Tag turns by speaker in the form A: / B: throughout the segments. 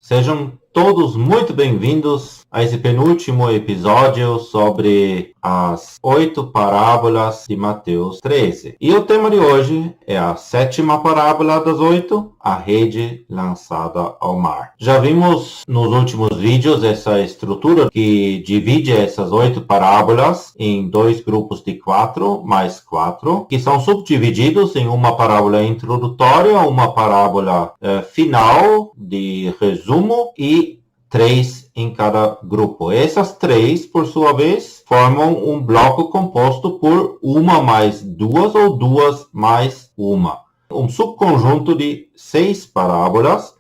A: Sejam todos muito bem-vindos a esse penúltimo episódio sobre as 8 parábolas de Mateus 13. E o tema de hoje é a 7ª parábola das 8, a rede lançada ao mar. Já vimos nos últimos vídeos essa estrutura que divide essas 8 parábolas em 2 grupos de 4 mais 4, que são subdivididos em uma parábola introdutória, uma parábola final de resumo e 3 em cada grupo. Essas 3, por sua vez, formam um bloco composto por uma mais 2 ou 2 mais 1. Um subconjunto de 6 parábolas,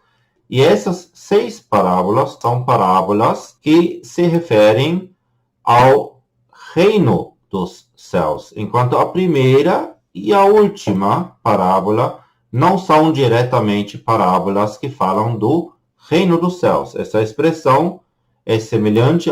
A: e essas 6 parábolas são parábolas que se referem ao reino dos céus, enquanto a primeira e a última parábola não são diretamente parábolas que falam do reino dos céus. Essa expressão é semelhante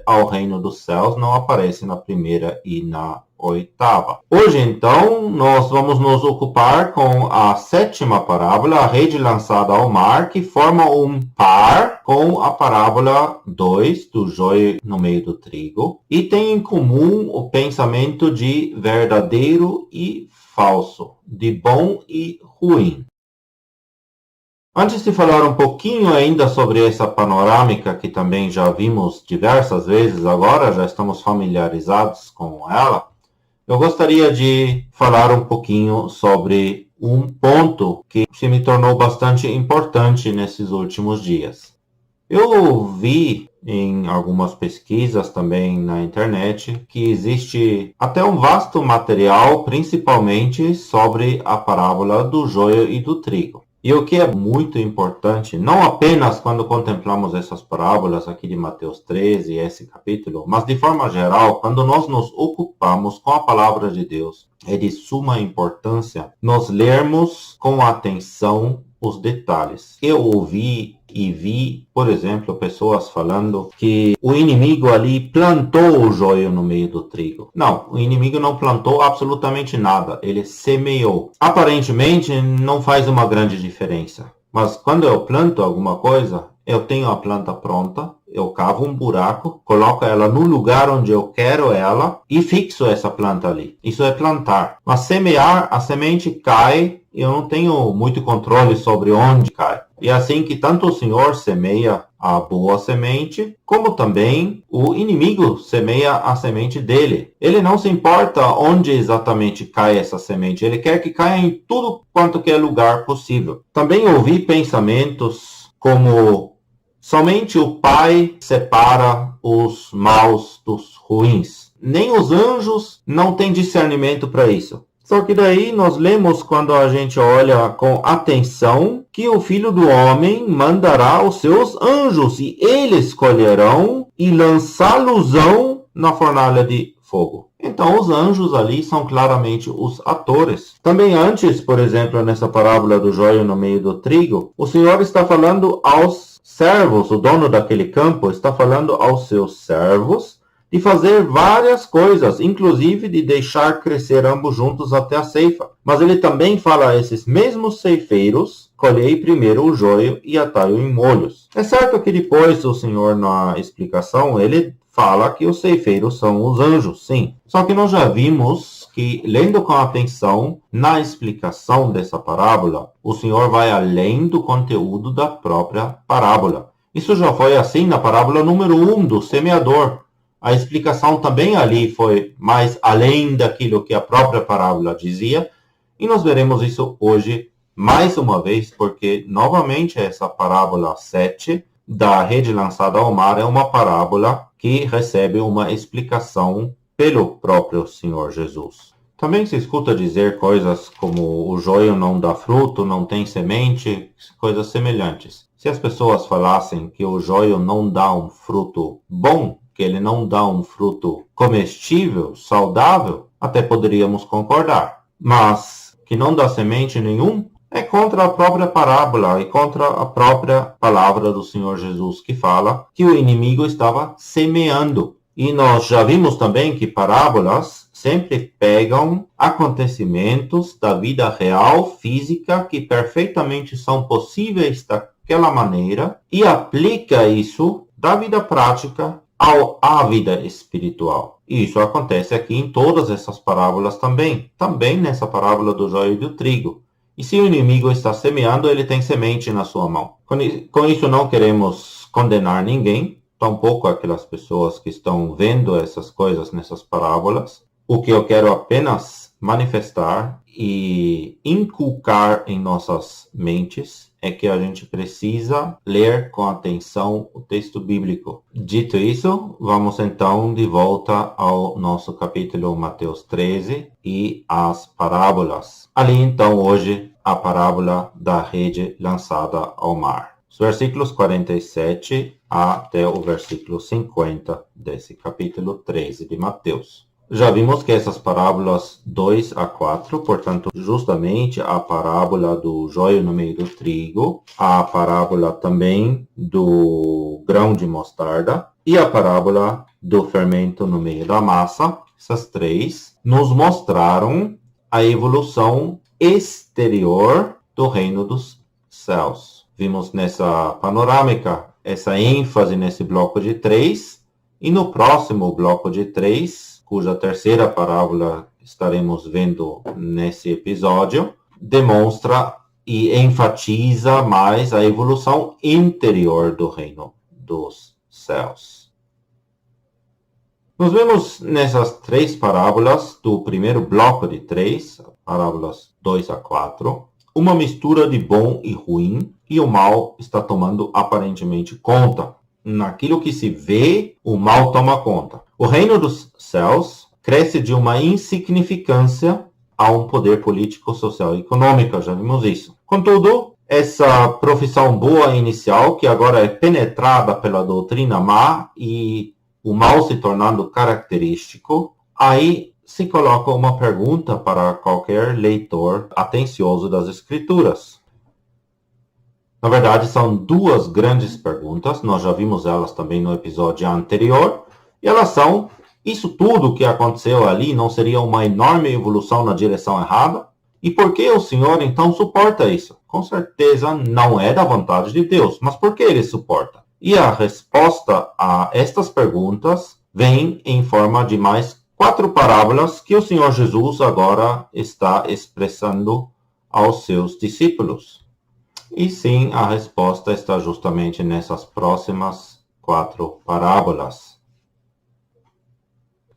A: ao reino dos céus, não aparece na primeira e na 8ª. Hoje, então, nós vamos nos ocupar com a 7ª parábola, a rede lançada ao mar, que forma um par com a parábola 2, do joio no meio do trigo, e tem em comum o pensamento de verdadeiro e falso, de bom e ruim. Antes de falar um pouquinho ainda sobre essa panorâmica, que também já vimos diversas vezes agora, já estamos familiarizados com ela, eu gostaria de falar um pouquinho sobre um ponto que se me tornou bastante importante nesses últimos dias. Eu vi em algumas pesquisas também na internet que existe até um vasto material, principalmente sobre a parábola do joio e do trigo. E o que é muito importante, não apenas quando contemplamos essas parábolas aqui de Mateus 13, esse capítulo, mas de forma geral, quando nós nos ocupamos com a palavra de Deus, é de suma importância nós lermos com atenção os detalhes. Eu ouvi e vi, por exemplo, pessoas falando que o inimigo ali plantou o joio no meio do trigo. Não, o inimigo não plantou absolutamente nada, ele semeou. Aparentemente não faz uma grande diferença, mas quando eu planto alguma coisa, eu tenho a planta pronta, eu cavo um buraco, coloco ela no lugar onde eu quero ela e fixo essa planta ali. Isso é plantar. Mas semear, a semente cai e eu não tenho muito controle sobre onde cai. E é assim que tanto o Senhor semeia a boa semente, como também o inimigo semeia a semente dele. Ele não se importa onde exatamente cai essa semente, ele quer que caia em tudo quanto que é lugar possível. Também ouvi pensamentos como somente o Pai separa os maus dos ruins. Nem os anjos não têm discernimento para isso. Só que daí nós lemos, quando a gente olha com atenção, que o Filho do Homem mandará os seus anjos e eles colherão e lançá-los-ão na fornalha de fogo. Então os anjos ali são claramente os atores. Também antes, por exemplo, nessa parábola do joio no meio do trigo, o Senhor está falando aos servos, o dono daquele campo está falando aos seus servos de fazer várias coisas, inclusive de deixar crescer ambos juntos até a ceifa. Mas ele também fala a esses mesmos ceifeiros: colhei primeiro o joio e atai-o em molhos. É certo que depois o Senhor, na explicação, ele fala que os ceifeiros são os anjos, sim. Só que nós já vimos que, lendo com atenção, na explicação dessa parábola, o Senhor vai além do conteúdo da própria parábola. Isso já foi assim na parábola número 1 do semeador. A explicação também ali foi mais além daquilo que a própria parábola dizia, e nós veremos isso hoje mais uma vez, porque novamente essa parábola 7 da rede lançada ao mar é uma parábola que recebe uma explicação pelo próprio Senhor Jesus. Também se escuta dizer coisas como o joio não dá fruto, não tem semente, coisas semelhantes. Se as pessoas falassem que o joio não dá um fruto bom, que ele não dá um fruto comestível, saudável, até poderíamos concordar. Mas que não dá semente nenhum, é contra a própria parábola e contra a própria palavra do Senhor Jesus, que fala que o inimigo estava semeando. E nós já vimos também que parábolas sempre pegam acontecimentos da vida real, física, que perfeitamente são possíveis daquela maneira e aplica isso da vida prática à vida espiritual. E isso acontece aqui em todas essas parábolas também. Também nessa parábola do joio e do trigo. E se o inimigo está semeando, ele tem semente na sua mão. Com isso não queremos condenar ninguém, tampouco aquelas pessoas que estão vendo essas coisas nessas parábolas. O que eu quero apenas manifestar e inculcar em nossas mentes é que a gente precisa ler com atenção o texto bíblico. Dito isso, vamos então de volta ao nosso capítulo Mateus 13 e as parábolas. Ali então hoje a parábola da rede lançada ao mar. Os versículos 47 até o versículo 50 desse capítulo 13 de Mateus. Já vimos que essas parábolas 2 a 4, portanto, justamente a parábola do joio no meio do trigo, a parábola também do grão de mostarda e a parábola do fermento no meio da massa, essas três, nos mostraram a evolução exterior do reino dos céus. Vimos nessa panorâmica essa ênfase nesse bloco de 3 e no próximo bloco de 3, cuja terceira parábola estaremos vendo nesse episódio, demonstra e enfatiza mais a evolução interior do reino dos céus. Nós vemos nessas três parábolas do primeiro bloco de 3, parábolas 2 a 4, uma mistura de bom e ruim, e o mal está tomando aparentemente conta. Naquilo que se vê, o mal toma conta. O reino dos céus cresce de uma insignificância a um poder político, social e econômico. Já vimos isso. Contudo, essa profissão boa inicial, que agora é penetrada pela doutrina má e o mal se tornando característico, aí se coloca uma pergunta para qualquer leitor atencioso das Escrituras. Na verdade, são duas grandes perguntas, nós já vimos elas também no episódio anterior, e elas são: isso tudo que aconteceu ali não seria uma enorme evolução na direção errada? E por que o Senhor então suporta isso? Com certeza não é da vontade de Deus, mas por que ele suporta? E a resposta a estas perguntas vem em forma de mais 4 parábolas que o Senhor Jesus agora está expressando aos seus discípulos. E sim, a resposta está justamente nessas próximas 4 parábolas.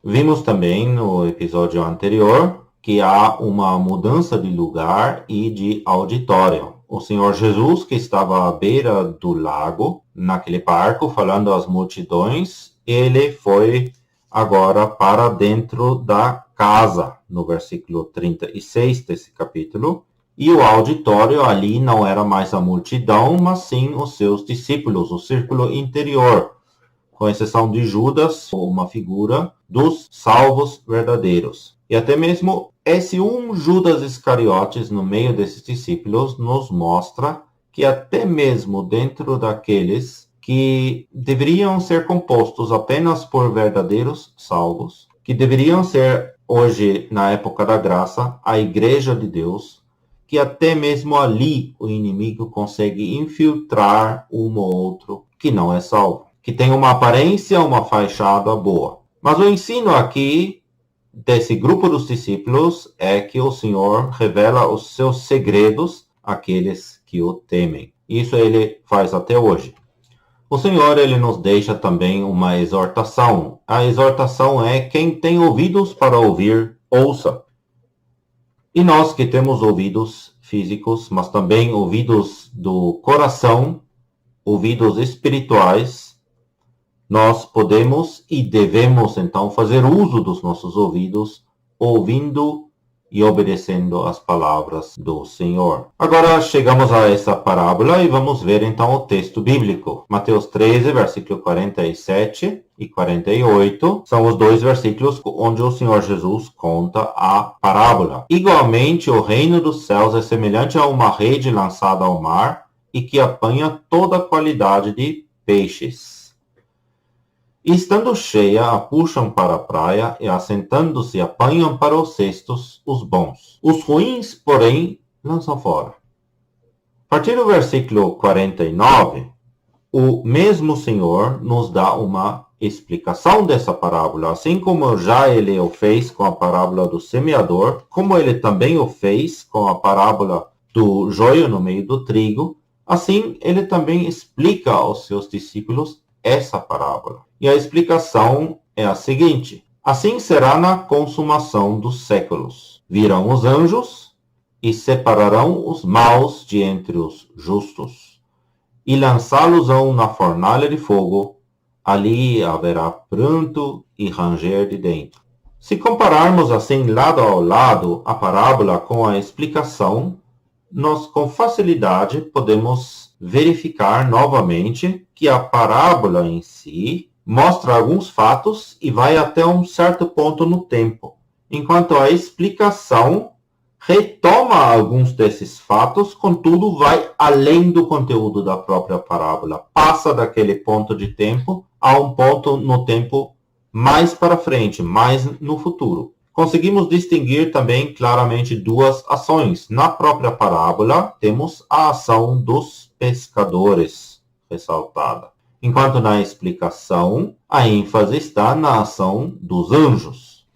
A: Vimos também no episódio anterior que há uma mudança de lugar e de auditório. O Senhor Jesus, que estava à beira do lago, naquele barco, falando às multidões, ele foi agora para dentro da casa, no versículo 36 desse capítulo. E o auditório ali não era mais a multidão, mas sim os seus discípulos, o círculo interior, com exceção de Judas, uma figura dos salvos verdadeiros. E até mesmo esse Judas Iscariotes no meio desses discípulos nos mostra que até mesmo dentro daqueles que deveriam ser compostos apenas por verdadeiros salvos, que deveriam ser hoje, na época da graça, a igreja de Deus, que até mesmo ali o inimigo consegue infiltrar um ou outro que não é salvo, que tem uma aparência, uma fachada boa. Mas o ensino aqui desse grupo dos discípulos é que o Senhor revela os seus segredos àqueles que o temem. Isso ele faz até hoje. O Senhor ele nos deixa também uma exortação. A exortação é: quem tem ouvidos para ouvir, ouça. E nós que temos ouvidos físicos, mas também ouvidos do coração, ouvidos espirituais, nós podemos e devemos então fazer uso dos nossos ouvidos, ouvindo e obedecendo as palavras do Senhor. Agora chegamos a essa parábola e vamos ver então o texto bíblico. Mateus 13, versículo 47 e 48 são os 2 versículos onde o Senhor Jesus conta a parábola. Igualmente, o reino dos céus é semelhante a uma rede lançada ao mar e que apanha toda qualidade de peixes. E estando cheia, a puxam para a praia e, assentando-se, apanham para os cestos os bons. Os ruins, porém, lançam fora. A partir do versículo 49, o mesmo Senhor nos dá uma explicação dessa parábola, assim como já ele o fez com a parábola do semeador, como ele também o fez com a parábola do joio no meio do trigo, assim ele também explica aos seus discípulos essa parábola. E a explicação é a seguinte: assim será na consumação dos séculos. Virão os anjos e separarão os maus de entre os justos, e lançá-los-ão na fornalha de fogo. Ali haverá pranto e ranger de dentro. Se compararmos assim lado a lado a parábola com a explicação, nós com facilidade podemos verificar novamente que a parábola em si mostra alguns fatos e vai até um certo ponto no tempo, enquanto a explicação retoma alguns desses fatos, contudo vai além do conteúdo da própria parábola, passa daquele ponto de tempo a um ponto no tempo mais para frente, mais no futuro. Conseguimos distinguir também claramente duas ações. Na própria parábola, temos a ação dos pescadores ressaltada, enquanto na explicação, a ênfase está na ação dos anjos.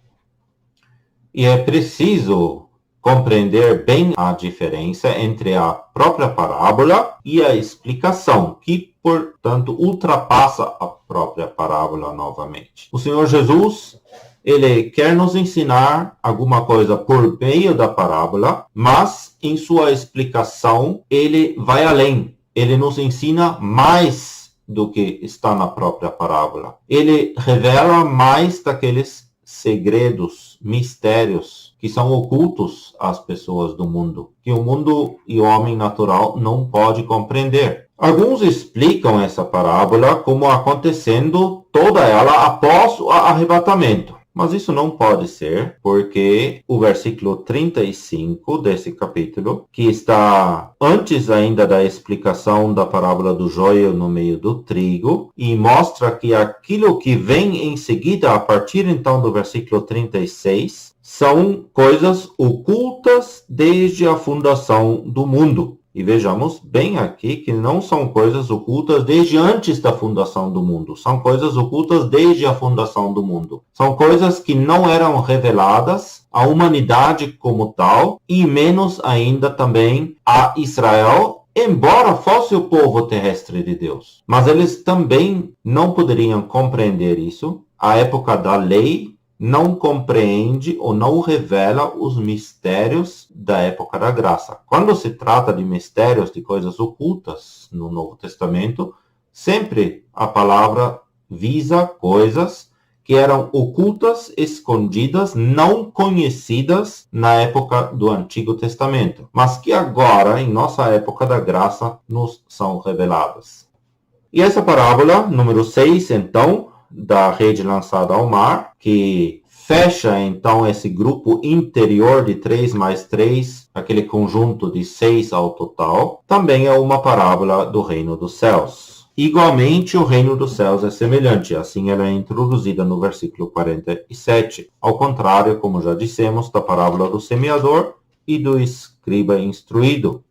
A: E é preciso compreender bem a diferença entre a própria parábola e a explicação, que, portanto, ultrapassa a própria parábola novamente. O Senhor Jesus, ele quer nos ensinar alguma coisa por meio da parábola, mas em sua explicação ele vai além. Ele nos ensina mais do que está na própria parábola. Ele revela mais daqueles segredos, mistérios que são ocultos às pessoas do mundo, que o mundo e o homem natural não pode compreender. Alguns explicam essa parábola como acontecendo toda ela após o arrebatamento. Mas isso não pode ser, porque o versículo 35 desse capítulo, que está antes ainda da explicação da parábola do joio no meio do trigo, e mostra que aquilo que vem em seguida, a partir então do versículo 36, são coisas ocultas desde a fundação do mundo. E vejamos bem aqui que não são coisas ocultas desde antes da fundação do mundo. São coisas ocultas desde a fundação do mundo. São coisas que não eram reveladas à humanidade como tal, e menos ainda também a Israel, embora fosse o povo terrestre de Deus. Mas eles também não poderiam compreender isso. A época da lei não compreende ou não revela os mistérios da época da graça. Quando se trata de mistérios, de coisas ocultas no Novo Testamento, sempre a palavra visa coisas que eram ocultas, escondidas, não conhecidas na época do Antigo Testamento, mas que agora, em nossa época da graça, nos são reveladas. E essa parábola, número 6, então, da rede lançada ao mar, que fecha então esse grupo interior de 3 mais 3, aquele conjunto de 6 ao total, também é uma parábola do reino dos céus. Igualmente, o reino dos céus é semelhante, assim ela é introduzida no versículo 47, ao contrário, como já dissemos, da parábola do semeador e do escriba instruído.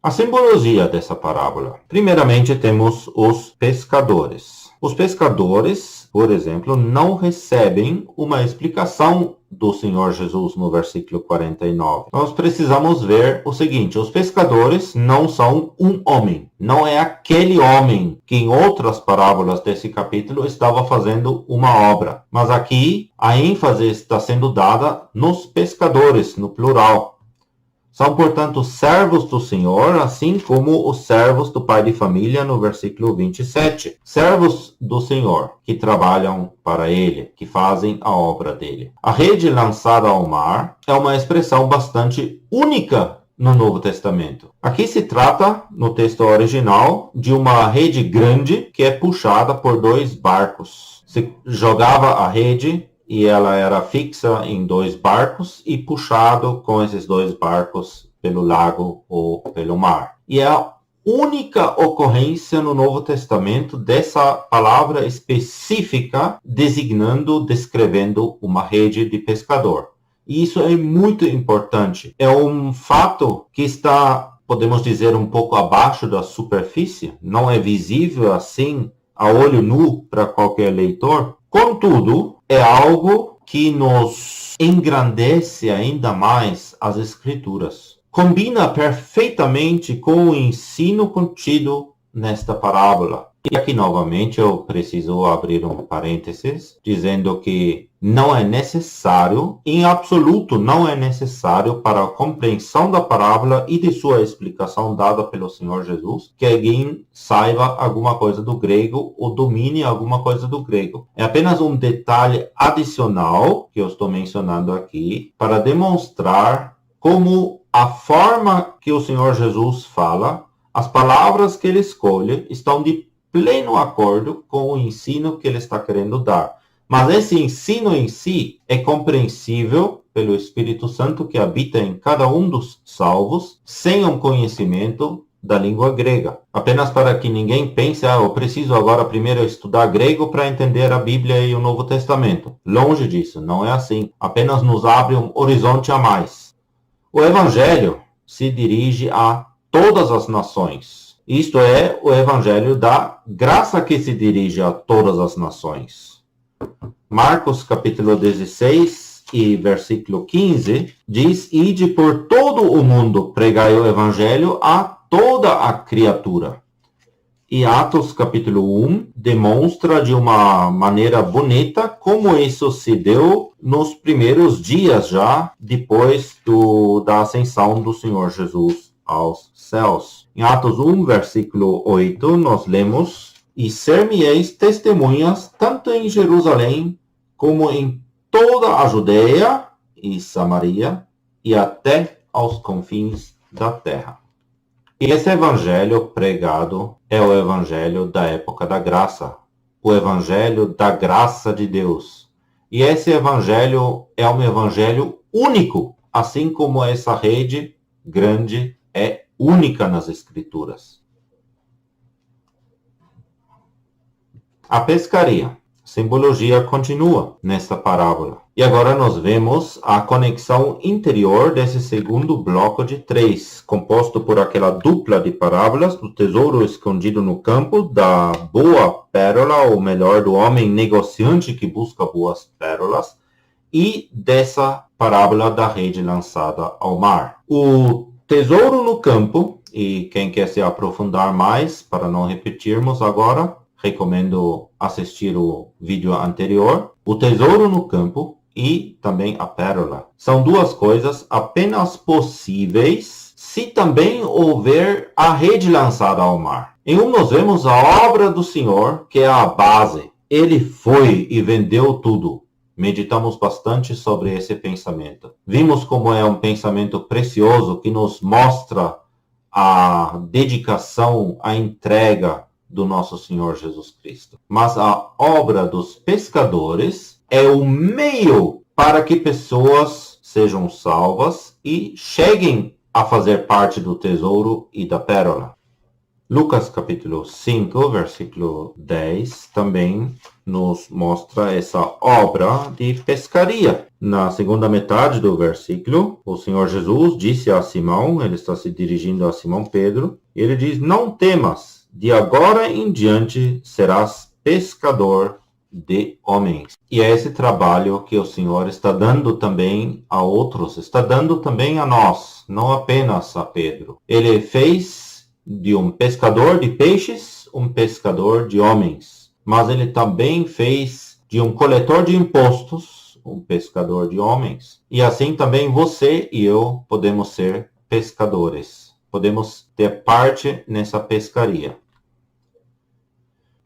A: A simbologia dessa parábola. Primeiramente, temos os pescadores. Os pescadores, por exemplo, não recebem uma explicação do Senhor Jesus no versículo 49. Nós precisamos ver o seguinte: os pescadores não são um homem. Não é aquele homem que em outras parábolas desse capítulo estava fazendo uma obra. Mas aqui a ênfase está sendo dada nos pescadores, no plural. São, portanto, servos do Senhor, assim como os servos do pai de família no versículo 27. Servos do Senhor, que trabalham para ele, que fazem a obra dele. A rede lançada ao mar é uma expressão bastante única no Novo Testamento. Aqui se trata, no texto original, de uma rede grande que é puxada por 2 barcos. Se jogava a rede e ela era fixa em 2 barcos e puxado com esses 2 barcos pelo lago ou pelo mar. E é a única ocorrência no Novo Testamento dessa palavra específica descrevendo uma rede de pescador. E isso é muito importante. É um fato que está, podemos dizer, um pouco abaixo da superfície, não é visível assim a olho nu para qualquer leitor. Contudo, é algo que nos engrandece ainda mais as Escrituras. Combina perfeitamente com o ensino contido nesta parábola. E aqui novamente eu preciso abrir um parênteses, dizendo que não é necessário, em absoluto não é necessário para a compreensão da parábola e de sua explicação dada pelo Senhor Jesus, que alguém saiba alguma coisa do grego ou domine alguma coisa do grego. É apenas um detalhe adicional que eu estou mencionando aqui para demonstrar como a forma que o Senhor Jesus fala, as palavras que ele escolhe, estão de pleno acordo com o ensino que ele está querendo dar. Mas esse ensino em si é compreensível pelo Espírito Santo que habita em cada um dos salvos, sem um conhecimento da língua grega. Apenas para que ninguém pense, eu preciso agora primeiro estudar grego para entender a Bíblia e o Novo Testamento. Longe disso, não é assim. Apenas nos abre um horizonte a mais. O Evangelho se dirige a todas as nações. Isto é o Evangelho da graça que se dirige a todas as nações. Marcos capítulo 16 e versículo 15 diz: Ide por todo o mundo, pregai o Evangelho a toda a criatura. E Atos capítulo 1 demonstra de uma maneira bonita como isso se deu nos primeiros dias já, depois da ascensão do Senhor Jesus aos céus. Em Atos 1, versículo 8, nós lemos: E ser-me-eis testemunhas tanto em Jerusalém como em toda a Judeia e Samaria e até aos confins da terra. E esse evangelho pregado é o evangelho da época da graça, o evangelho da graça de Deus. E esse evangelho é um evangelho único, assim como essa rede grande é única nas Escrituras. A pescaria. Simbologia continua nesta parábola. E agora nós vemos a conexão interior desse segundo bloco de 3, composto por aquela dupla de parábolas do tesouro escondido no campo, da boa pérola, ou melhor, do homem negociante que busca boas pérolas, e dessa parábola da rede lançada ao mar. O tesouro no campo, e quem quer se aprofundar mais, para não repetirmos agora, recomendo assistir o vídeo anterior. O tesouro no campo e também a pérola. São duas coisas apenas possíveis se também houver a rede lançada ao mar. Em um nós vemos a obra do Senhor, que é a base. Ele foi e vendeu tudo. Meditamos bastante sobre esse pensamento. Vimos como é um pensamento precioso que nos mostra a dedicação, a entrega do nosso Senhor Jesus Cristo. Mas a obra dos pescadores é o meio para que pessoas sejam salvas e cheguem a fazer parte do tesouro e da pérola. Lucas capítulo 5, versículo 10, também nos mostra essa obra de pescaria. Na segunda metade do versículo, o Senhor Jesus disse a Simão, ele está se dirigindo a Simão Pedro, e ele diz: Não temas, de agora em diante serás pescador de homens. E é esse trabalho que o Senhor está dando também a outros, está dando também a nós, não apenas a Pedro. Ele fez de um pescador de peixes um pescador de homens, mas ele também fez de um coletor de impostos um pescador de homens. E assim também você e eu podemos ser pescadores, podemos ter parte nessa pescaria.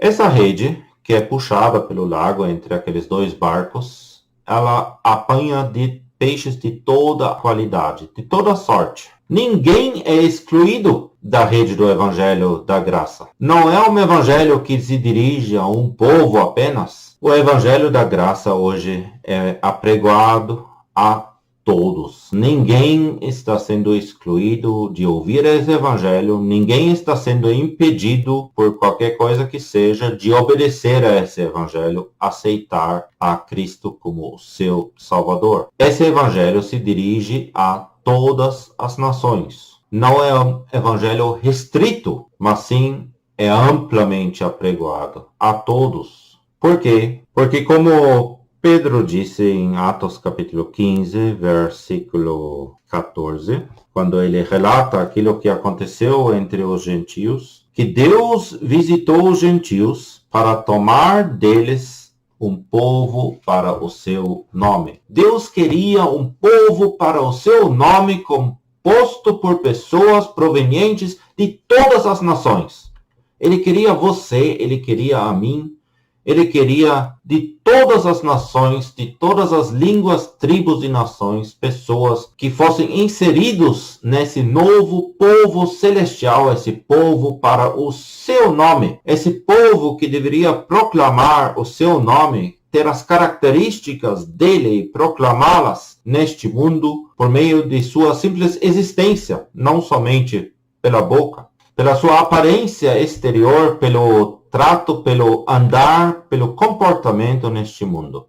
A: Essa rede, que é puxada pelo lago entre aqueles dois barcos, ela apanha de peixes de toda a qualidade, de toda sorte. Ninguém é excluído da rede do Evangelho da Graça. Não é um Evangelho que se dirige a um povo apenas. O Evangelho da Graça hoje é apregoado a todos. Ninguém está sendo excluído de ouvir esse evangelho, ninguém está sendo impedido por qualquer coisa que seja de obedecer a esse evangelho, aceitar a Cristo como seu Salvador. Esse evangelho se dirige a todas as nações. Não é um evangelho restrito, mas sim é amplamente apregoado a todos. Por quê? Porque como Pedro disse em Atos capítulo 15, versículo 14, quando ele relata aquilo que aconteceu entre os gentios, que Deus visitou os gentios para tomar deles um povo para o seu nome. Deus queria um povo para o seu nome composto por pessoas provenientes de todas as nações. Ele queria você, ele queria a mim, ele queria de todas as nações, de todas as línguas, tribos e nações, pessoas que fossem inseridos nesse novo povo celestial, esse povo para o seu nome, esse povo que deveria proclamar o seu nome, ter as características dele e proclamá-las neste mundo por meio de sua simples existência, não somente pela boca, pela sua aparência exterior, pelo trato, pelo andar, pelo comportamento neste mundo.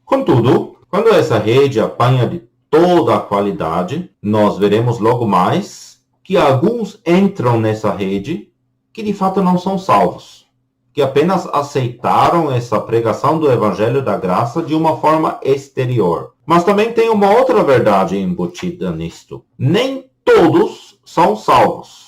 A: Contudo, quando essa rede apanha de toda a qualidade, nós veremos logo mais que alguns entram nessa rede que de fato não são salvos, que apenas aceitaram essa pregação do Evangelho da Graça de uma forma exterior. Mas também tem uma outra verdade embutida nisto. Nem todos são salvos.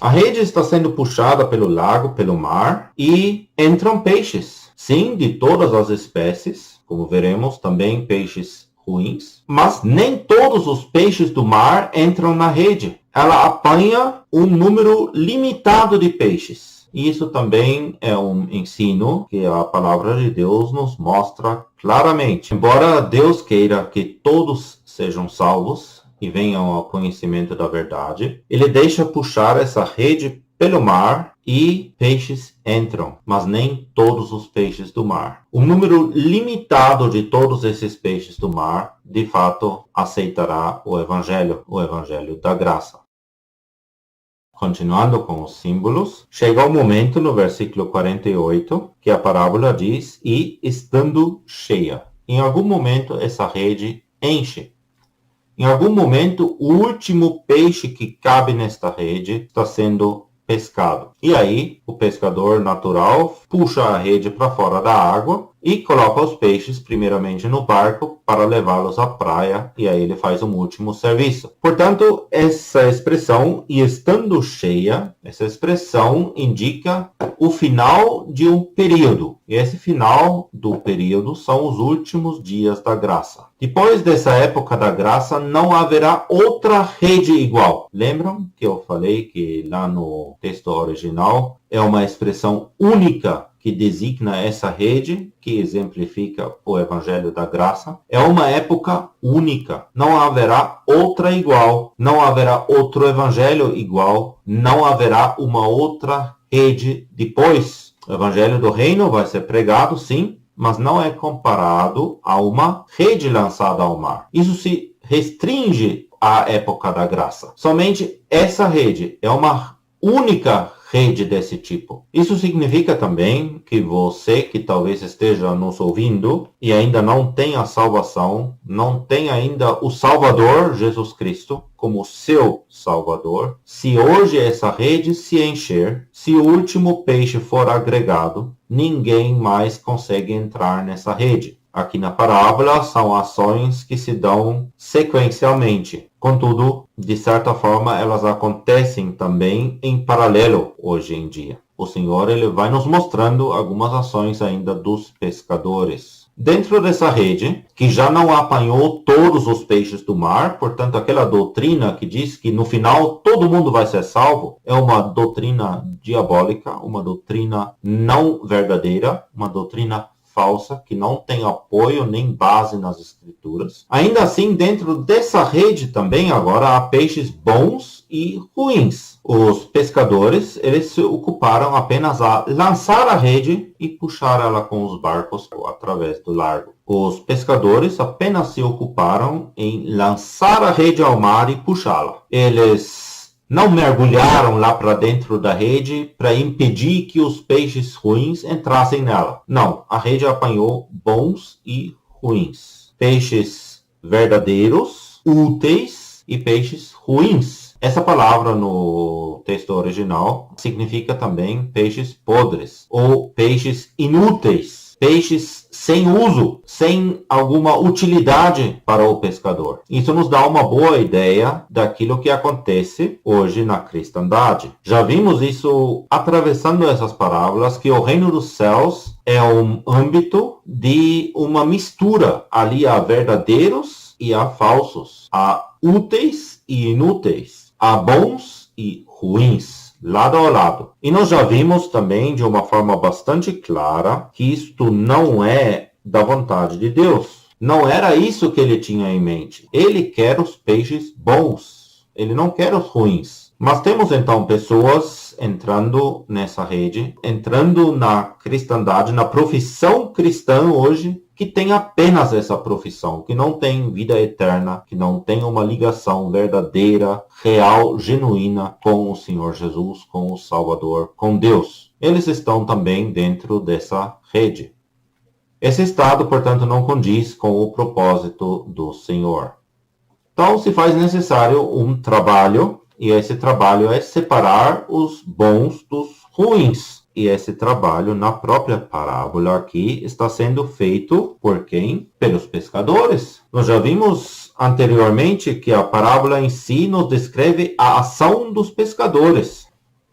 A: A rede está sendo puxada pelo lago, pelo mar, e entram peixes. Sim, de todas as espécies, como veremos, também peixes ruins. Mas nem todos os peixes do mar entram na rede. Ela apanha um número limitado de peixes. E isso também é um ensino que a palavra de Deus nos mostra claramente. Embora Deus queira que todos sejam salvos e venham ao conhecimento da verdade, ele deixa puxar essa rede pelo mar e peixes entram, mas nem todos os peixes do mar. Um número limitado de todos esses peixes do mar, de fato, aceitará o evangelho da graça. Continuando com os símbolos, chega o momento no versículo 48, que a parábola diz, e estando cheia. Em algum momento essa rede enche. Em algum momento, o último peixe que cabe nesta rede está sendo pescado. E aí, o pescador natural puxa a rede para fora da água e coloca os peixes primeiramente no barco para levá-los à praia, e aí ele faz um último serviço. Portanto, essa expressão, e estando cheia, essa expressão indica o final de um período. E esse final do período são os últimos dias da graça. Depois dessa época da graça, não haverá outra rede igual. Lembram que eu falei que lá no texto original é uma expressão única que designa essa rede, que exemplifica o Evangelho da Graça. É uma época única. Não haverá outra igual. Não haverá outro Evangelho igual. Não haverá uma outra rede depois. O Evangelho do Reino vai ser pregado, sim, mas não é comparado a uma rede lançada ao mar. Isso se restringe à época da graça. Somente essa rede é uma única rede desse tipo. Isso significa também que você que talvez esteja nos ouvindo e ainda não tem a salvação, não tem ainda o Salvador, Jesus Cristo, como seu Salvador, se hoje essa rede se encher, se o último peixe for agregado, ninguém mais consegue entrar nessa rede. Aqui na parábola são ações que se dão sequencialmente. Contudo, de certa forma, elas acontecem também em paralelo hoje em dia. O Senhor ele vai nos mostrando algumas ações ainda dos pescadores. Dentro dessa rede, que já não apanhou todos os peixes do mar, portanto, aquela doutrina que diz que no final todo mundo vai ser salvo, é uma doutrina diabólica, uma doutrina não verdadeira, uma doutrina falsa, que não tem apoio nem base nas escrituras. Ainda assim, dentro dessa rede também agora há peixes bons e ruins. Os pescadores, eles se ocuparam apenas a lançar a rede e puxar ela com os barcos através do largo. Os pescadores apenas se ocuparam em lançar a rede ao mar e puxá-la. Eles não mergulharam lá para dentro da rede para impedir que os peixes ruins entrassem nela. Não, a rede apanhou bons e ruins. Peixes verdadeiros, úteis e peixes ruins. Essa palavra no texto original significa também peixes podres ou peixes inúteis, peixes sem uso, sem alguma utilidade para o pescador. Isso nos dá uma boa ideia daquilo que acontece hoje na cristandade. Já vimos isso atravessando essas parábolas, que o reino dos céus é um âmbito de uma mistura. Ali há verdadeiros e há falsos, há úteis e inúteis, há bons e ruins, lado a lado. E nós já vimos também de uma forma bastante clara que isto não é da vontade de Deus. Não era isso que ele tinha em mente. Ele quer os peixes bons, ele não quer os ruins. Mas temos então pessoas entrando nessa rede, entrando na cristandade, na profissão cristã hoje, que tem apenas essa profissão, que não tem vida eterna, que não tem uma ligação verdadeira, real, genuína com o Senhor Jesus, com o Salvador, com Deus. Eles estão também dentro dessa rede. Esse estado, portanto, não condiz com o propósito do Senhor. Então, se faz necessário um trabalho, e esse trabalho é separar os bons dos ruins. E esse trabalho, na própria parábola aqui, está sendo feito por quem? Pelos pescadores. Nós já vimos anteriormente que a parábola em si nos descreve a ação dos pescadores.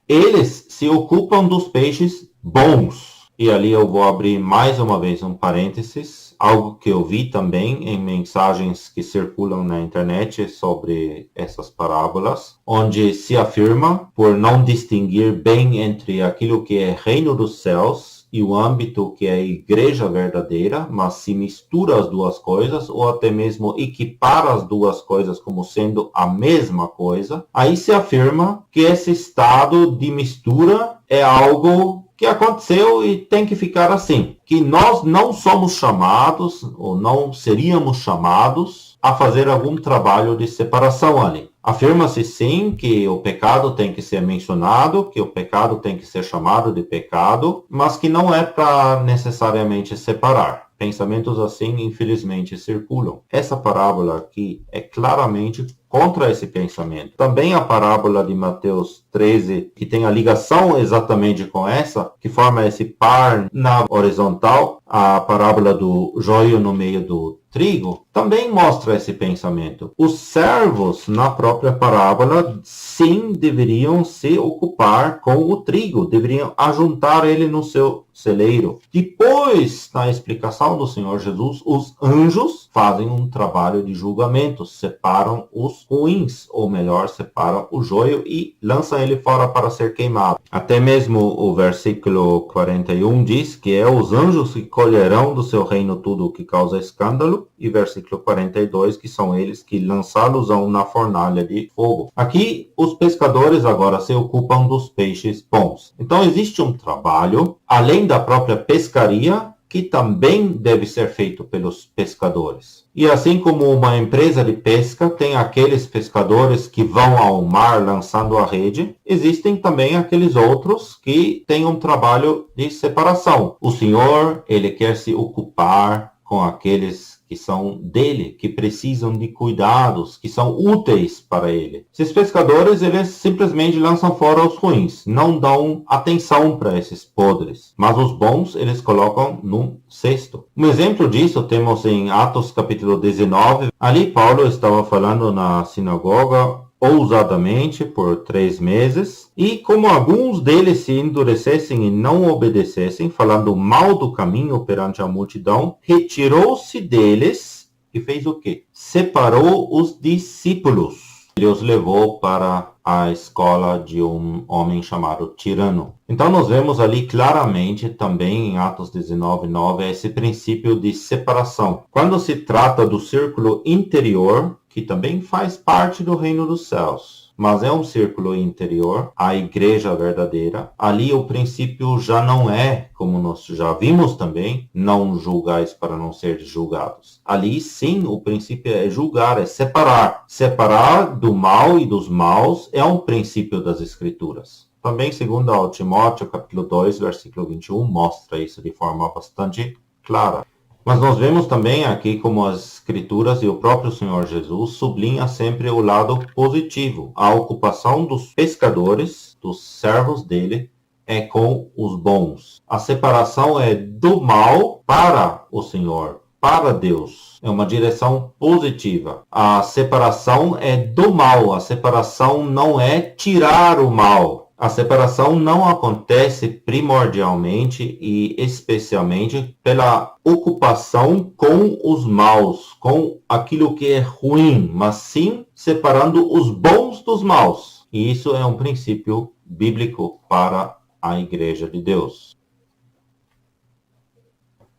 A: Eles se ocupam dos peixes bons. E ali eu vou abrir mais uma vez um parênteses, algo que eu vi também em mensagens que circulam na internet sobre essas parábolas, onde se afirma, por não distinguir bem entre aquilo que é reino dos céus e o âmbito que é a igreja verdadeira, mas se mistura as duas coisas, ou até mesmo equipar as duas coisas como sendo a mesma coisa, aí se afirma que esse estado de mistura é algo que aconteceu e tem que ficar assim. Que nós não somos chamados, ou não seríamos chamados, a fazer algum trabalho de separação ali. Afirma-se sim que o pecado tem que ser mencionado, que o pecado tem que ser chamado de pecado, mas que não é para necessariamente separar. Pensamentos assim, infelizmente, circulam. Essa parábola aqui é claramente contra esse pensamento. Também a parábola de Mateus 13, que tem a ligação exatamente com essa, que forma esse par na horizontal, a parábola do joio no meio do trigo, também mostra esse pensamento. Os servos, na própria parábola, sim, deveriam se ocupar com o trigo, deveriam ajuntar ele no seu celeiro. Depois, na explicação do Senhor Jesus, os anjos fazem um trabalho de julgamento, separam os ruins, ou melhor, separam o joio e lançam ele fora para ser queimado. Até mesmo o versículo 41 diz que é os anjos que colherão do seu reino tudo o que causa escândalo, e versículo 42, que são eles que lançá-los-ão na fornalha de fogo. Aqui, os pescadores agora se ocupam dos peixes bons. Então, existe um trabalho, além da própria pescaria, que também deve ser feito pelos pescadores. E assim como uma empresa de pesca tem aqueles pescadores que vão ao mar lançando a rede, existem também aqueles outros que têm um trabalho de separação. O Senhor, ele quer se ocupar com aqueles que são dele, que precisam de cuidados, que são úteis para ele. Esses pescadores, eles simplesmente lançam fora os ruins, não dão atenção para esses podres, mas os bons eles colocam num cesto. Um exemplo disso temos em Atos capítulo 19. Ali Paulo estava falando na sinagoga ousadamente por 3 meses, e como alguns deles se endurecessem e não obedecessem, falando mal do caminho perante a multidão, retirou-se deles e fez o quê? Separou os discípulos. Ele os levou para a escola de um homem chamado Tirano. Então nós vemos ali claramente também em Atos 19:9 esse princípio de separação. Quando se trata do círculo interior, que também faz parte do reino dos céus, mas é um círculo interior, a igreja verdadeira, ali o princípio já não é, como nós já vimos também, não julgais para não seres julgados. Ali sim o princípio é julgar, é separar. Separar do mal e dos maus é um princípio das Escrituras. Também, segundo ao Timóteo, capítulo 2, versículo 21, mostra isso de forma bastante clara. Mas nós vemos também aqui como as Escrituras e o próprio Senhor Jesus sublinha sempre o lado positivo. A ocupação dos pescadores, dos servos dele, é com os bons. A separação é do mal para o Senhor, para Deus. É uma direção positiva. A separação é do mal. A separação não é tirar o mal. A separação não acontece primordialmente e especialmente pela ocupação com os maus, com aquilo que é ruim, mas sim separando os bons dos maus. E isso é um princípio bíblico para a Igreja de Deus.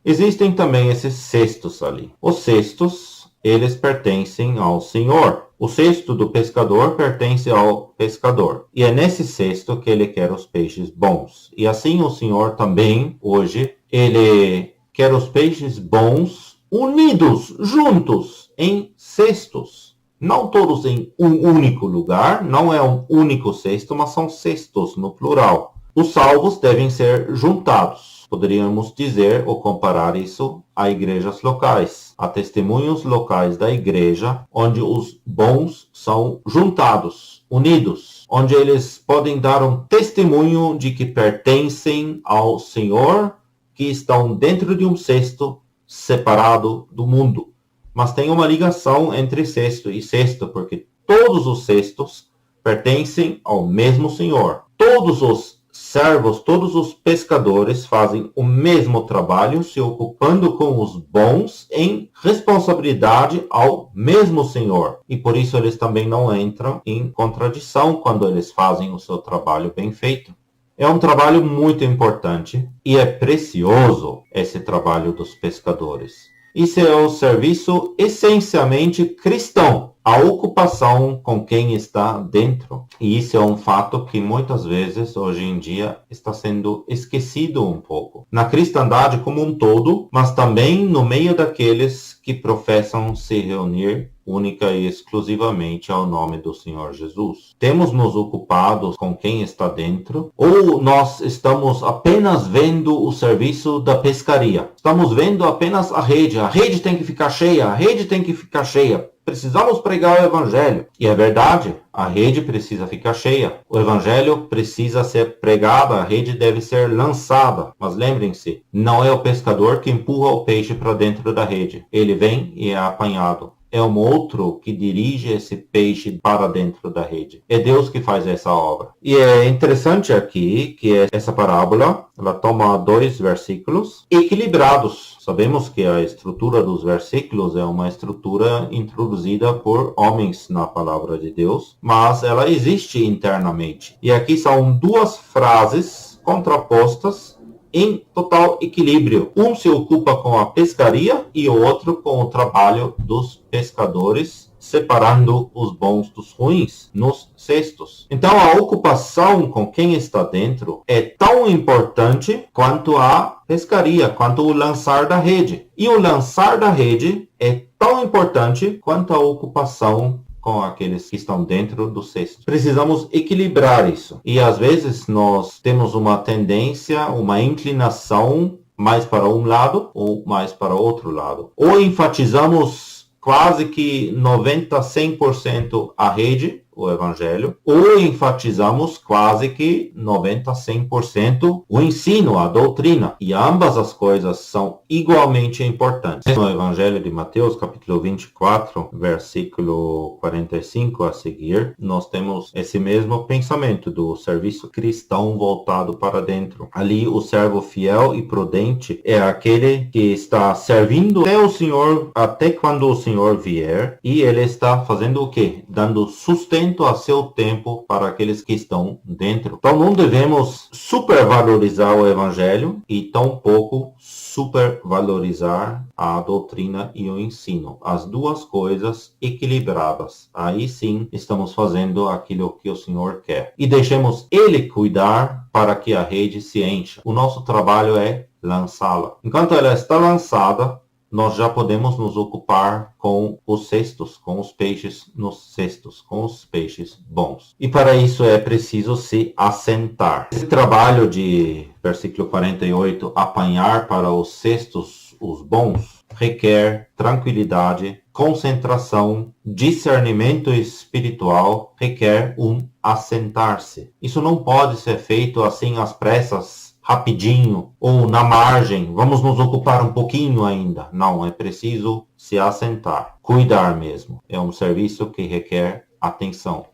A: Existem também esses cestos ali. Os cestos, eles pertencem ao Senhor. O cesto do pescador pertence ao pescador. E é nesse cesto que ele quer os peixes bons. E assim o Senhor também, hoje, ele quer os peixes bons unidos, juntos, em cestos. Não todos em um único lugar, não é um único cesto, mas são cestos no plural. Os salvos devem ser juntados. Poderíamos dizer ou comparar isso a igrejas locais, a testemunhos locais da igreja, onde os bons são juntados, unidos, onde eles podem dar um testemunho de que pertencem ao Senhor, que estão dentro de um cesto separado do mundo. Mas tem uma ligação entre cesto e cesto, porque todos os cestos pertencem ao mesmo Senhor. Todos os servos, todos os pescadores fazem o mesmo trabalho, se ocupando com os bons em responsabilidade ao mesmo Senhor. E por isso eles também não entram em contradição quando eles fazem o seu trabalho bem feito. É um trabalho muito importante e é precioso esse trabalho dos pescadores. Isso é o serviço essencialmente cristão, a ocupação com quem está dentro. E isso é um fato que muitas vezes, hoje em dia, está sendo esquecido um pouco. Na cristandade como um todo, mas também no meio daqueles que professam se reunir única e exclusivamente ao nome do Senhor Jesus. Temos nos ocupado com quem está dentro, ou nós estamos apenas vendo o serviço da pescaria? Estamos vendo apenas a rede tem que ficar cheia, a rede tem que ficar cheia. Precisamos pregar o Evangelho. E é verdade, a rede precisa ficar cheia. O Evangelho precisa ser pregado, a rede deve ser lançada. Mas lembrem-se, não é o pescador que empurra o peixe para dentro da rede. Ele vem e é apanhado. É um outro que dirige esse peixe para dentro da rede. É Deus que faz essa obra. E é interessante aqui que essa parábola, ela toma 2 versículos equilibrados. Sabemos que a estrutura dos versículos é uma estrutura introduzida por homens na palavra de Deus, mas ela existe internamente. E aqui são 2 frases contrapostas em total equilíbrio. Um se ocupa com a pescaria e o outro com o trabalho dos pescadores, separando os bons dos ruins nos cestos. Então a ocupação com quem está dentro é tão importante quanto a pescaria, quanto o lançar da rede. E o lançar da rede é tão importante quanto a ocupação com aqueles que estão dentro do cesto. Precisamos equilibrar isso. E às vezes nós temos uma tendência, uma inclinação mais para um lado ou mais para outro lado. Ou enfatizamos quase que 90-100% a rede, o Evangelho, ou enfatizamos quase que 90-100% o ensino, a doutrina. E ambas as coisas são igualmente importantes. No Evangelho de Mateus, capítulo 24, versículo 45 a seguir, nós temos esse mesmo pensamento do serviço cristão voltado para dentro. Ali, o servo fiel e prudente é aquele que está servindo até o Senhor, até quando o Senhor vier, e ele está fazendo o quê? Dando sustento atento a seu tempo para aqueles que estão dentro. Então não devemos supervalorizar o evangelho e tampouco supervalorizar a doutrina e o ensino. As duas coisas equilibradas. Aí sim estamos fazendo aquilo que o Senhor quer. E deixemos Ele cuidar para que a rede se encha. O nosso trabalho é lançá-la. Enquanto ela está lançada, nós já podemos nos ocupar com os cestos, com os peixes nos cestos, com os peixes bons. E para isso é preciso se assentar. Esse trabalho de, versículo 48, apanhar para os cestos os bons, requer tranquilidade, concentração, discernimento espiritual, requer assentar-se. Isso não pode ser feito assim às pressas, rapidinho, ou na margem, vamos nos ocupar um pouquinho ainda. Não, é preciso se assentar, cuidar mesmo. É um serviço que requer atenção.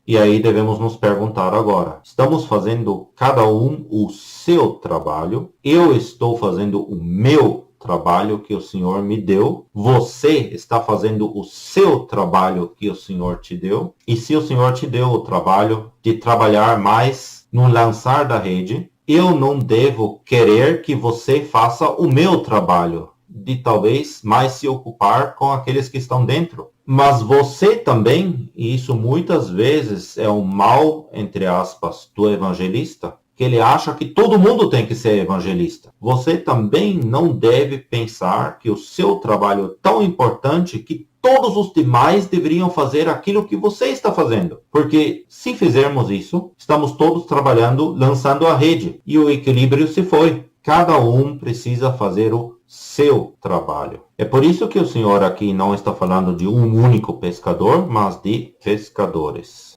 A: E aí devemos nos perguntar agora, estamos fazendo cada um o seu trabalho? Eu estou fazendo o meu trabalho que o Senhor me deu? Você está fazendo o seu trabalho que o Senhor te deu? E se o Senhor te deu o trabalho de trabalhar mais no lançar da rede, eu não devo querer que você faça o meu trabalho, de talvez mais se ocupar com aqueles que estão dentro. Mas você também, e isso muitas vezes é um mal, entre aspas, do evangelista, que ele acha que todo mundo tem que ser evangelista. Você também não deve pensar que o seu trabalho é tão importante que todos os demais deveriam fazer aquilo que você está fazendo. Porque se fizermos isso, estamos todos trabalhando, lançando a rede. E o equilíbrio se foi. Cada um precisa fazer o seu trabalho. É por isso que o Senhor aqui não está falando de um único pescador, mas de pescadores.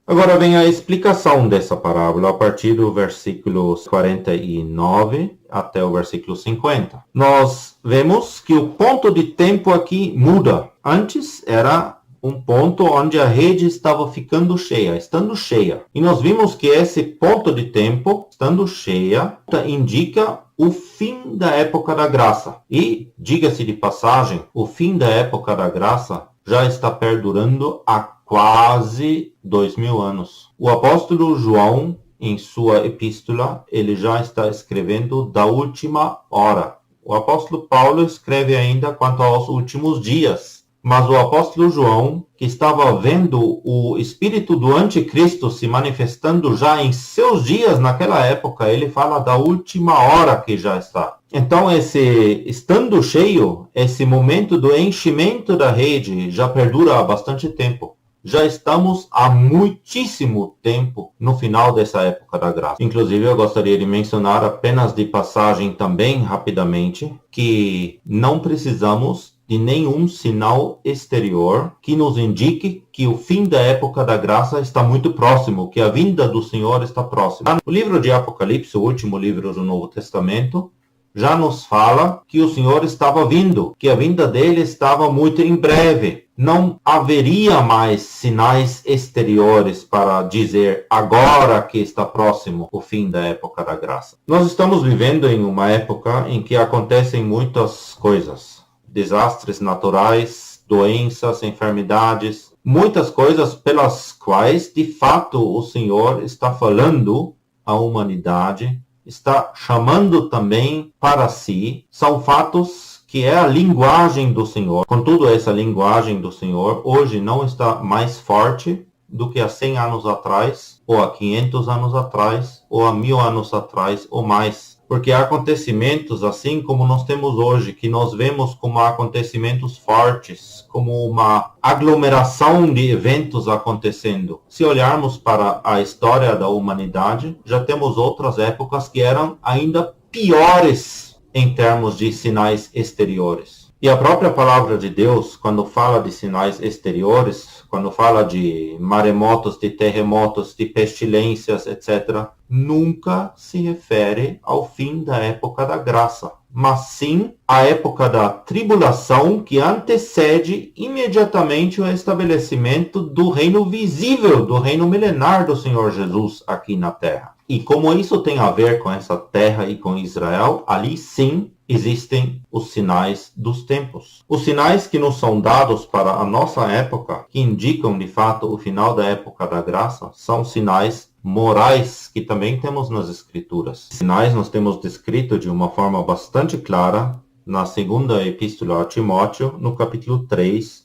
A: Agora vem a explicação dessa parábola a partir do versículo 49 até o versículo 50. Nós vemos que o ponto de tempo aqui muda. Antes era um ponto onde a rede estava ficando cheia, estando cheia. E nós vimos que esse ponto de tempo, estando cheia, indica o fim da época da graça. E, diga-se de passagem, o fim da época da graça já está perdurando há quase 2000 anos. O apóstolo João, em sua epístola, ele já está escrevendo da última hora. O apóstolo Paulo escreve ainda quanto aos últimos dias. Mas o apóstolo João, que estava vendo o espírito do anticristo se manifestando já em seus dias naquela época, ele fala da última hora que já está. Então, esse estando cheio, esse momento do enchimento da rede já perdura há bastante tempo. Já estamos há muitíssimo tempo no final dessa época da graça. Inclusive, eu gostaria de mencionar apenas de passagem também, rapidamente, que não precisamos de nenhum sinal exterior que nos indique que o fim da época da graça está muito próximo, que a vinda do Senhor está próxima. O livro de Apocalipse, o último livro do Novo Testamento, já nos fala que o Senhor estava vindo, que a vinda dele estava muito em breve. Não haveria mais sinais exteriores para dizer agora que está próximo o fim da época da graça. Nós estamos vivendo em uma época em que acontecem muitas coisas. Desastres naturais, doenças, enfermidades, muitas coisas pelas quais, de fato, o Senhor está falando à humanidade, está chamando também para si. São fatos que é a linguagem do Senhor. Contudo, essa linguagem do Senhor hoje não está mais forte do que há 100 anos atrás, ou há 500 anos atrás, ou há 1000 anos atrás, ou mais. Porque há acontecimentos, assim como nós temos hoje, que nós vemos como acontecimentos fortes, como uma aglomeração de eventos acontecendo. Se olharmos para a história da humanidade, já temos outras épocas que eram ainda piores em termos de sinais exteriores. E a própria palavra de Deus, quando fala de sinais exteriores, quando fala de maremotos, de terremotos, de pestilências, etc., nunca se refere ao fim da época da graça, mas sim à época da tribulação que antecede imediatamente o estabelecimento do reino visível, do reino milenar do Senhor Jesus aqui na terra. E como isso tem a ver com essa terra e com Israel, ali sim existem os sinais dos tempos. Os sinais que nos são dados para a nossa época, que indicam de fato o final da época da graça, são sinais morais que também temos nas Escrituras. Sinais nós temos descrito de uma forma bastante clara na segunda epístola a Timóteo, no capítulo 3,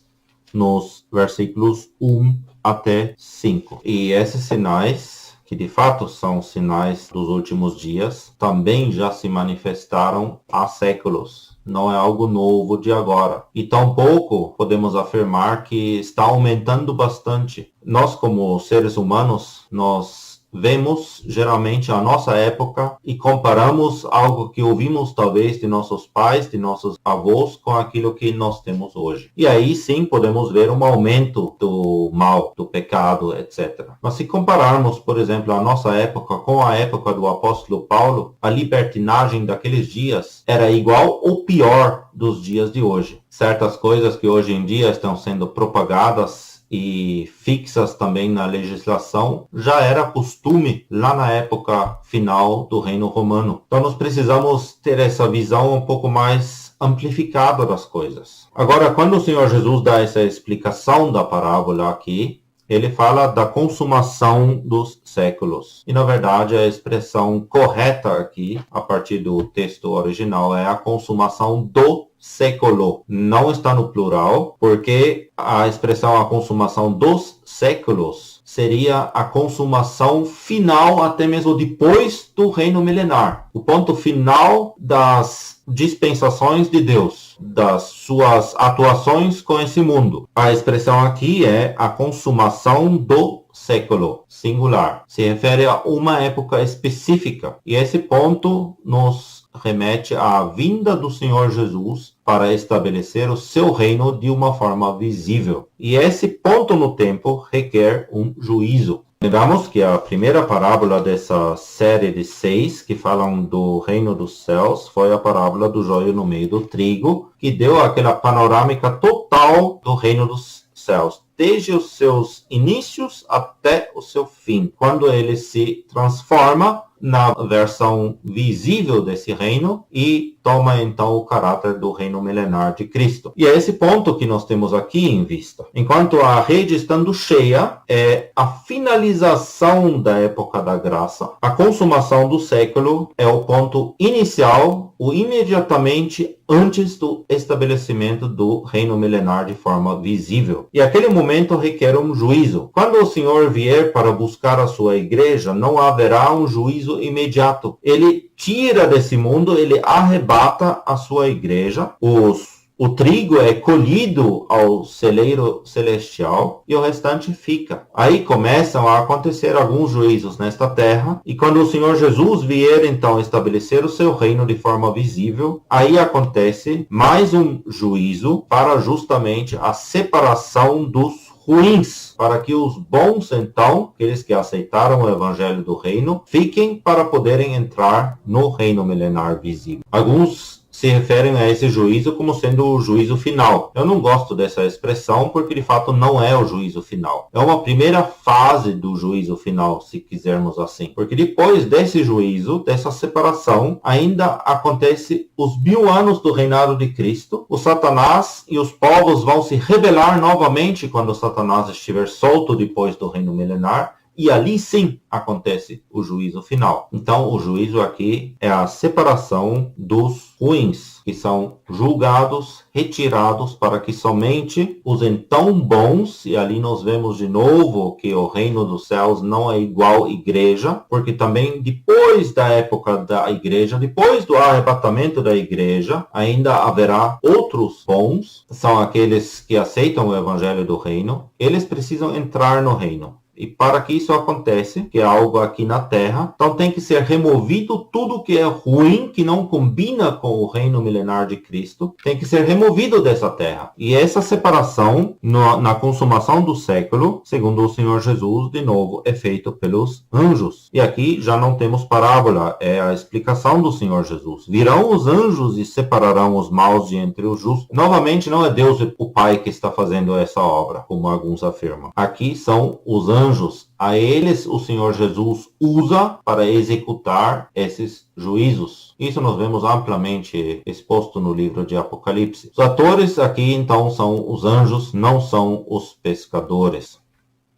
A: nos versículos 1 até 5. E esses sinais, que de fato são sinais dos últimos dias, também já se manifestaram há séculos. Não é algo novo de agora. E tampouco podemos afirmar que está aumentando bastante. Nós, como seres humanos, nós vemos geralmente a nossa época e comparamos algo que ouvimos talvez de nossos pais, de nossos avós, com aquilo que nós temos hoje. E aí sim podemos ver um aumento do mal, do pecado, etc. Mas se compararmos, por exemplo, a nossa época com a época do apóstolo Paulo, a libertinagem daqueles dias era igual ou pior dos dias de hoje. Certas coisas que hoje em dia estão sendo propagadas e fixas também na legislação, já era costume lá na época final do Reino Romano. Então nós precisamos ter essa visão um pouco mais amplificada das coisas. Agora, quando o Senhor Jesus dá essa explicação da parábola aqui, ele fala da consumação dos séculos. E, na verdade, a expressão correta aqui, a partir do texto original, é a consumação do século. Não está no plural, porque a expressão a consumação dos séculos seria a consumação final, até mesmo depois do reino milenar. O ponto final das dispensações de Deus, das suas atuações com esse mundo. A expressão aqui é a consumação do século, singular. Se refere a uma época específica. E esse ponto nos remete à vinda do Senhor Jesus para estabelecer o seu reino de uma forma visível. E esse ponto no tempo requer um juízo. Lembramos que a primeira parábola dessa série de 6, que falam do reino dos céus, foi a parábola do joio no meio do trigo, que deu aquela panorâmica total do reino dos céus, desde os seus inícios até o seu fim, quando ele se transforma na versão visível desse reino e toma então o caráter do reino milenar de Cristo. E é esse ponto que nós temos aqui em vista. Enquanto a rede estando cheia é a finalização da época da graça, a consumação do século é o ponto inicial, o imediatamente antes do estabelecimento do reino milenar de forma visível. E aquele momento requer um juízo. Quando o Senhor vier para buscar a sua igreja, não haverá um juízo imediato. Ele tira desse mundo, ele arrebata a sua igreja. O trigo é colhido ao celeiro celestial e o restante fica. Aí começam a acontecer alguns juízos nesta terra. E quando o Senhor Jesus vier então estabelecer o seu reino de forma visível, aí acontece mais um juízo para justamente a separação dos ruins, para que os bons, então, aqueles que aceitaram o evangelho do reino, fiquem para poderem entrar no reino milenar visível. Alguns se referem a esse juízo como sendo o juízo final. Eu não gosto dessa expressão porque de fato não é o juízo final. É uma primeira fase do juízo final, se quisermos assim. Porque depois desse juízo, dessa separação, ainda acontece os 1000 anos do reinado de Cristo. O Satanás e os povos vão se rebelar novamente quando Satanás estiver solto depois do reino milenar. E ali sim acontece o juízo final. Então o juízo aqui é a separação dos ruins, que são julgados, retirados, para que somente os então bons, e ali nós vemos de novo que o reino dos céus não é igual à igreja, porque também depois da época da igreja, depois do arrebatamento da igreja, ainda haverá outros bons, são aqueles que aceitam o evangelho do reino, eles precisam entrar no reino. E para que isso aconteça, que é algo aqui na terra, então tem que ser removido tudo que é ruim, que não combina com o reino milenar de Cristo, tem que ser removido dessa terra. E essa separação, na consumação do século, segundo o Senhor Jesus, de novo, é feito pelos anjos. E aqui já não temos parábola, é a explicação do Senhor Jesus. Virão os anjos e separarão os maus de entre os justos. Novamente, não é Deus o Pai que está fazendo essa obra, como alguns afirmam. Aqui são os anjos anjos. A eles o Senhor Jesus usa para executar esses juízos. Isso nós vemos amplamente exposto no livro de Apocalipse. Os atores aqui então são os anjos, não são os pescadores.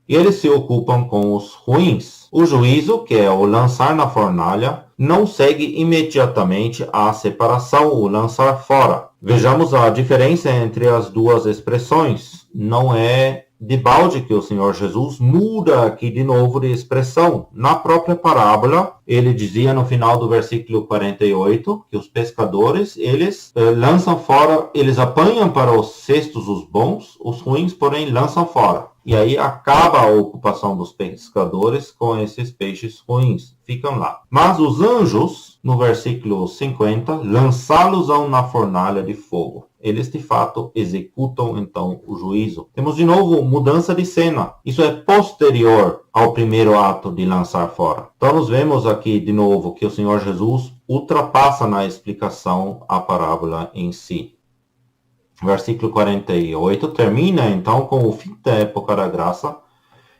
A: E eles se ocupam com os ruins. O juízo, que é o lançar na fornalha, não segue imediatamente a separação, o lançar fora. Vejamos a diferença entre as duas expressões. Não é de balde que o Senhor Jesus muda aqui de novo de expressão. Na própria parábola, ele dizia no final do versículo 48 que os pescadores, eles lançam fora, eles apanham para os cestos os bons, os ruins, porém, lançam fora. E aí acaba a ocupação dos pescadores com esses peixes ruins. Ficam lá. Mas os anjos, no versículo 50, lançá-los-ão na fornalha de fogo. Eles, de fato, executam, então, o juízo. Temos, de novo, mudança de cena. Isso é posterior ao primeiro ato de lançar fora. Então, nós vemos aqui, de novo, que o Senhor Jesus ultrapassa na explicação a parábola em si. Versículo 48 termina, então, com o fim da época da graça,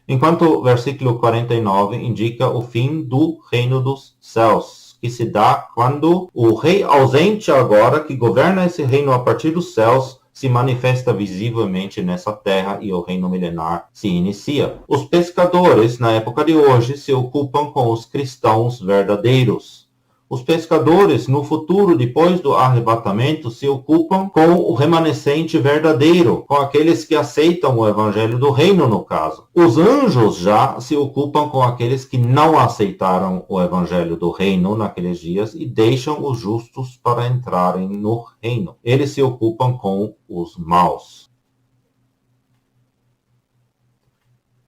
A: enquanto o versículo 49 indica o fim do reino dos céus, que se dá quando o rei ausente agora, que governa esse reino a partir dos céus, se manifesta visivelmente nessa terra e o reino milenar se inicia. Os pescadores, na época de hoje, se ocupam com os cristãos verdadeiros. Os pescadores, no futuro, depois do arrebatamento, se ocupam com o remanescente verdadeiro, com aqueles que aceitam o evangelho do reino, no caso. Os anjos já se ocupam com aqueles que não aceitaram o evangelho do reino naqueles dias e deixam os justos para entrarem no reino. Eles se ocupam com os maus.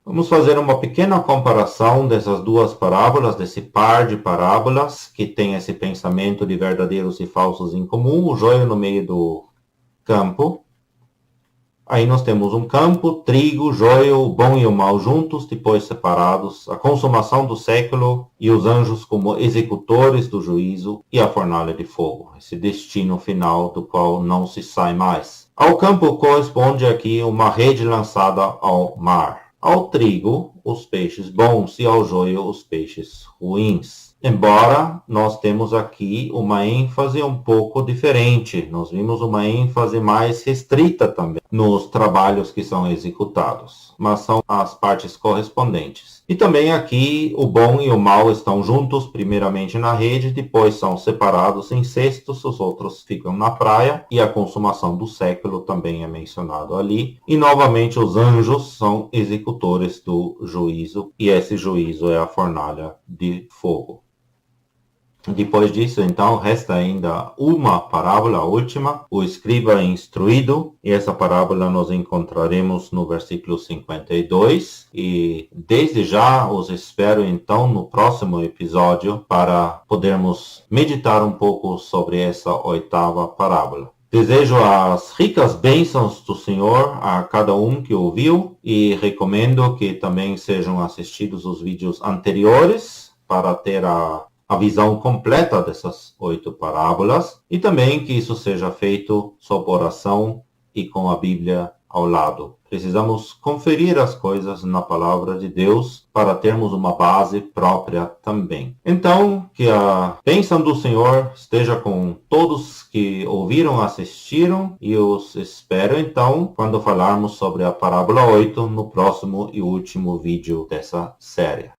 A: Vamos fazer uma pequena comparação dessas duas parábolas, desse par de parábolas que tem esse pensamento de verdadeiros e falsos em comum, o joio no meio do campo. Aí nós temos um campo, trigo, joio, o bom e o mal juntos, depois separados, a consumação do século e os anjos como executores do juízo e a fornalha de fogo, esse destino final do qual não se sai mais. Ao campo corresponde aqui uma rede lançada ao mar. Ao trigo, os peixes bons, e ao joio, os peixes ruins. Embora nós temos aqui uma ênfase um pouco diferente. Nós vimos uma ênfase mais restrita também nos trabalhos que são executados, mas são as partes correspondentes. E também aqui o bom e o mal estão juntos, primeiramente na rede, depois são separados em cestos, os outros ficam na praia, e a consumação do século também é mencionado ali. E novamente os anjos são executores do juízo, e esse juízo é a fornalha de fogo. Depois disso, então, resta ainda uma parábola, a última, o escriba instruído, e essa parábola nós encontraremos no versículo 52, e desde já os espero, então, no próximo episódio, para podermos meditar um pouco sobre essa oitava parábola. Desejo as ricas bênçãos do Senhor a cada um que ouviu, e recomendo que também sejam assistidos os vídeos anteriores, para ter a visão completa dessas 8 parábolas, e também que isso seja feito sob oração e com a Bíblia ao lado. Precisamos conferir as coisas na palavra de Deus para termos uma base própria também. Então, que a bênção do Senhor esteja com todos que ouviram, assistiram, e os espero então quando falarmos sobre a parábola 8 no próximo e último vídeo dessa série.